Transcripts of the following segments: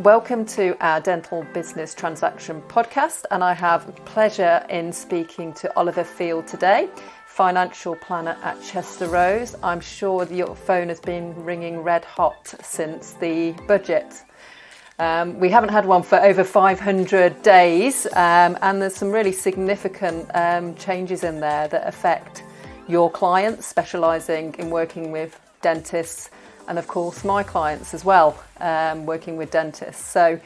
Welcome to our Dental Business Transaction podcast, and I have pleasure in speaking to Oliver Field today, financial planner at Chancellor. I'm sure your phone has been ringing red hot since the budget. We haven't had one for over 500 days, and there's some really significant changes in there that affect your clients, specialising in working with dentists, and of course my clients as well, working with dentists. So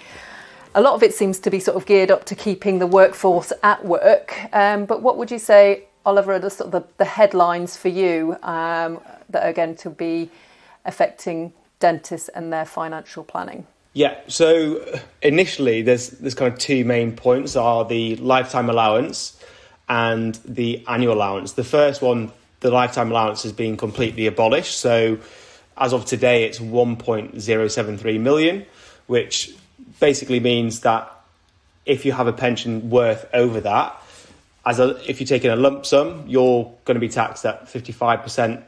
a lot of it seems to be sort of geared up to keeping the workforce at work. But what would you say, Oliver, are the headlines for you that are going to be affecting dentists and their financial planning? Yeah, so initially there's kind of two main points are the lifetime allowance and the annual allowance. The first one, the lifetime allowance, is being completely abolished. So as of today, it's 1.073 million, which basically means that if you have a pension worth over that, if you're taking a lump sum, you're going to be taxed at 55%.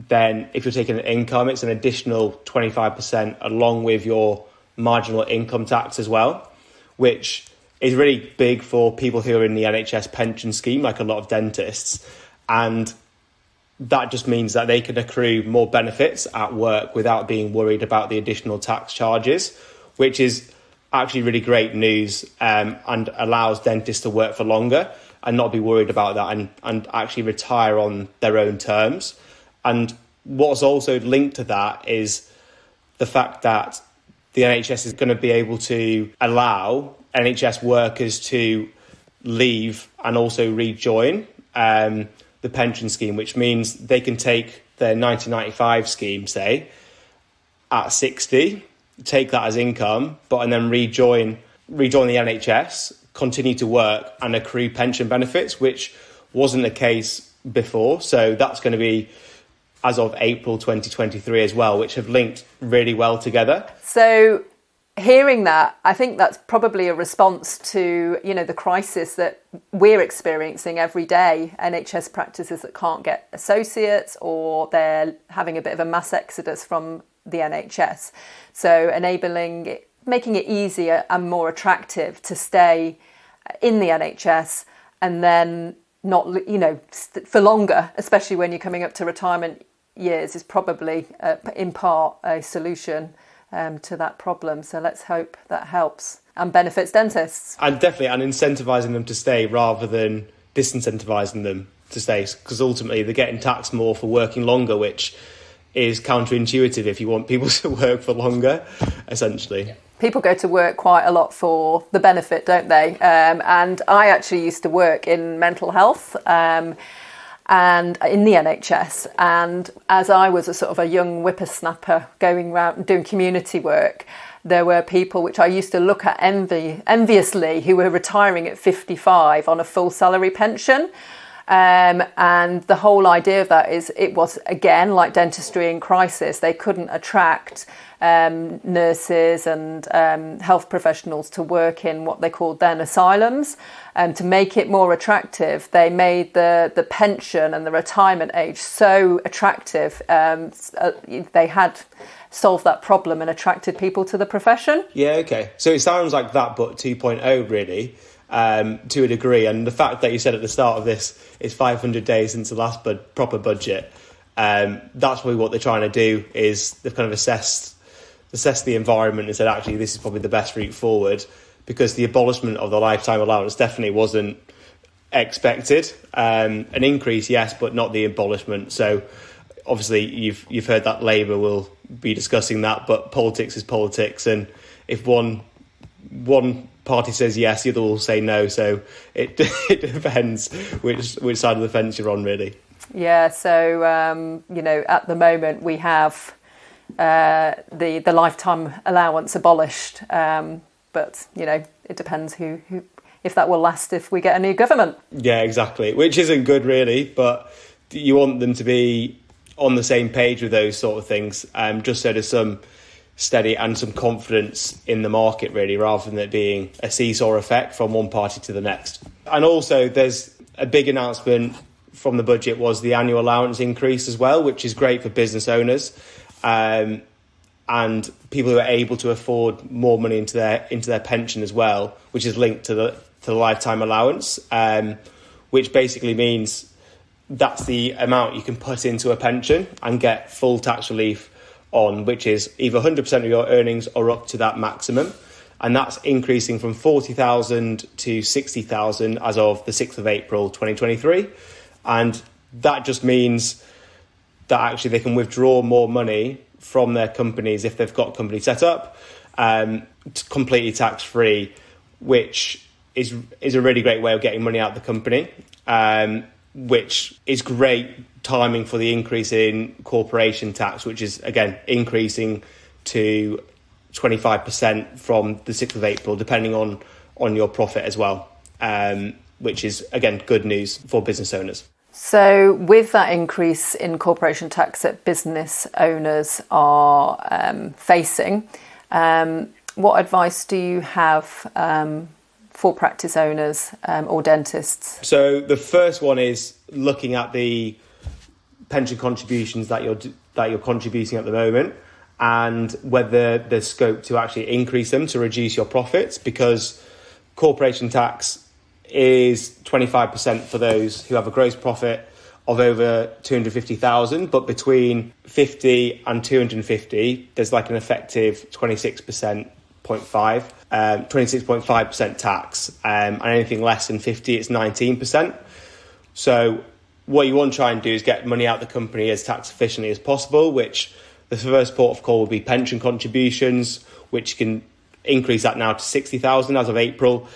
Then if you're taking an income, it's an additional 25% along with your marginal income tax as well, which is really big for people who are in the NHS pension scheme, like a lot of dentists. And that just means that they can accrue more benefits at work without being worried about the additional tax charges, which is actually really great news, and allows dentists to work for longer and not be worried about that, and actually retire on their own terms. And what's also linked to that is the fact that the NHS is going to be able to allow NHS workers to leave and also rejoin the pension scheme, which means they can take their 1995 scheme, say, at 60, take that as income, and then rejoin the NHS, continue to work and accrue pension benefits, which wasn't the case before. So that's going to be as of April 2023 as well, which have linked really well together. So hearing that, I think that's probably a response to, the crisis that we're experiencing every day. NHS practices that can't get associates, or they're having a bit of a mass exodus from the NHS. So making it easier and more attractive to stay in the NHS, and then not, for longer, especially when you're coming up to retirement years, is probably in part a solution to that problem. So let's hope that helps and benefits dentists. And definitely, and incentivising them to stay rather than disincentivising them to stay, because ultimately they're getting taxed more for working longer, which is counterintuitive if you want people to work for longer, essentially. Yeah. People go to work quite a lot for the benefit, don't they? And I actually used to work in mental health and in the NHS. And as I was a sort of a young whippersnapper going around and doing community work, there were people which I used to look at enviously who were retiring at 55 on a full salary pension. And the whole idea of that is it was, again, like dentistry in crisis. They couldn't attract nurses and health professionals to work in what they called then asylums. To make it more attractive, they made the pension and the retirement age so attractive. They had solved that problem and attracted people to the profession. Yeah, okay. So it sounds like that, but 2.0 really, to a degree. And the fact that you said at the start of this is 500 days since the last proper budget, that's really what they're trying to do, is they've kind of assessed the environment and said, actually, this is probably the best route forward, because the abolishment of the lifetime allowance definitely wasn't expected. An increase, yes, but not the abolishment. So obviously you've heard that Labour will be discussing that, but politics is politics, and if one party says yes, the other will say no. So it depends which side of the fence you're on, really. Yeah. So at the moment we have the lifetime allowance abolished, but it depends who if that will last if we get a new government. Yeah, exactly. Which isn't good, really, but you want them to be on the same page with those sort of things, just so there's some steady and some confidence in the market, really, rather than it being a seesaw effect from one party to the next. And also there's a big announcement from the budget was the annual allowance increase as well, which is great for business owners. And and people who are able to afford more money into their pension as well, which is linked to the lifetime allowance, which basically means that's the amount you can put into a pension and get full tax relief on, which is either 100% of your earnings or up to that maximum. And that's increasing from 40,000 to 60,000 as of the 6th of April 2023. And that just means that actually they can withdraw more money from their companies if they've got a company set up, completely tax-free, which is a really great way of getting money out of the company, which is great timing for the increase in corporation tax, which is, again, increasing to 25% from the 6th of April, depending on your profit as well, which is, again, good news for business owners. So with that increase in corporation tax that business owners are facing, what advice do you have for practice owners or dentists? So the first one is looking at the pension contributions that you're contributing at the moment, and whether there's scope to actually increase them to reduce your profits, because corporation tax is 25% for those who have a gross profit of over 250,000, but between 50 and 250, there's like an effective 26.5% tax, and anything less than 50, it's 19%. So what you want to try and do is get money out of the company as tax efficiently as possible, which the first port of call will be pension contributions, which can increase that now to 60,000 as of April.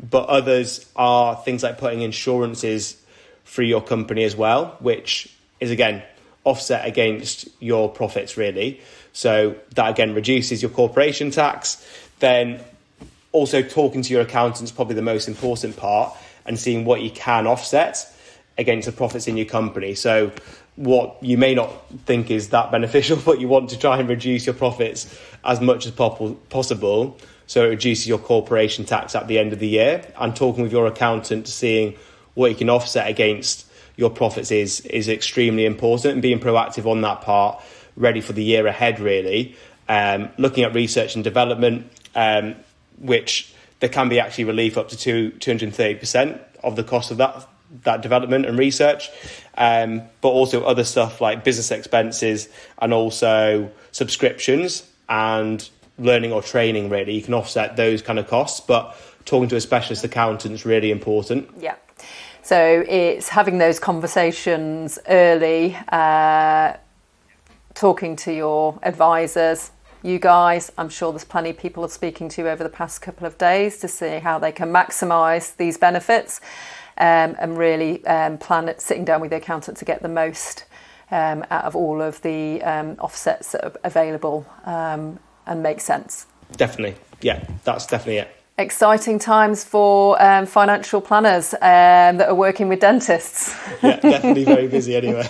But others are things like putting insurances through your company as well, which is, again, offset against your profits, really. So that, again, reduces your corporation tax. Then also talking to your accountant is probably the most important part, and seeing what you can offset against the profits in your company. So what you may not think is that beneficial, but you want to try and reduce your profits as much as possible, so it reduces your corporation tax at the end of the year. And talking with your accountant, seeing what you can offset against your profits is extremely important, and being proactive on that part, ready for the year ahead, really. Looking at research and development, which there can be actually relief up to 230% of the cost of that development and research, but also other stuff like business expenses and also subscriptions and learning or training, really. You can offset those kind of costs, but talking to a specialist accountant is really important. Yeah. So it's having those conversations early, talking to your advisors. You guys, I'm sure there's plenty of people are speaking to over the past couple of days to see how they can maximise these benefits, and really sitting down with the accountant to get the most out of all of the offsets that are available, and make sense. Definitely. Yeah, that's definitely it. Exciting times for financial planners that are working with dentists. Yeah, definitely very busy anyway.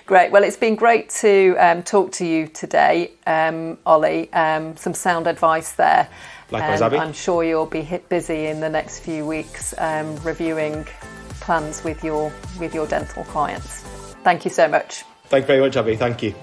Great. Well, it's been great to talk to you today, Ollie. Some sound advice there. Likewise, Abby. I'm sure you'll be busy in the next few weeks reviewing plans with your dental clients. Thank you so much. Thank you very much, Abby. Thank you.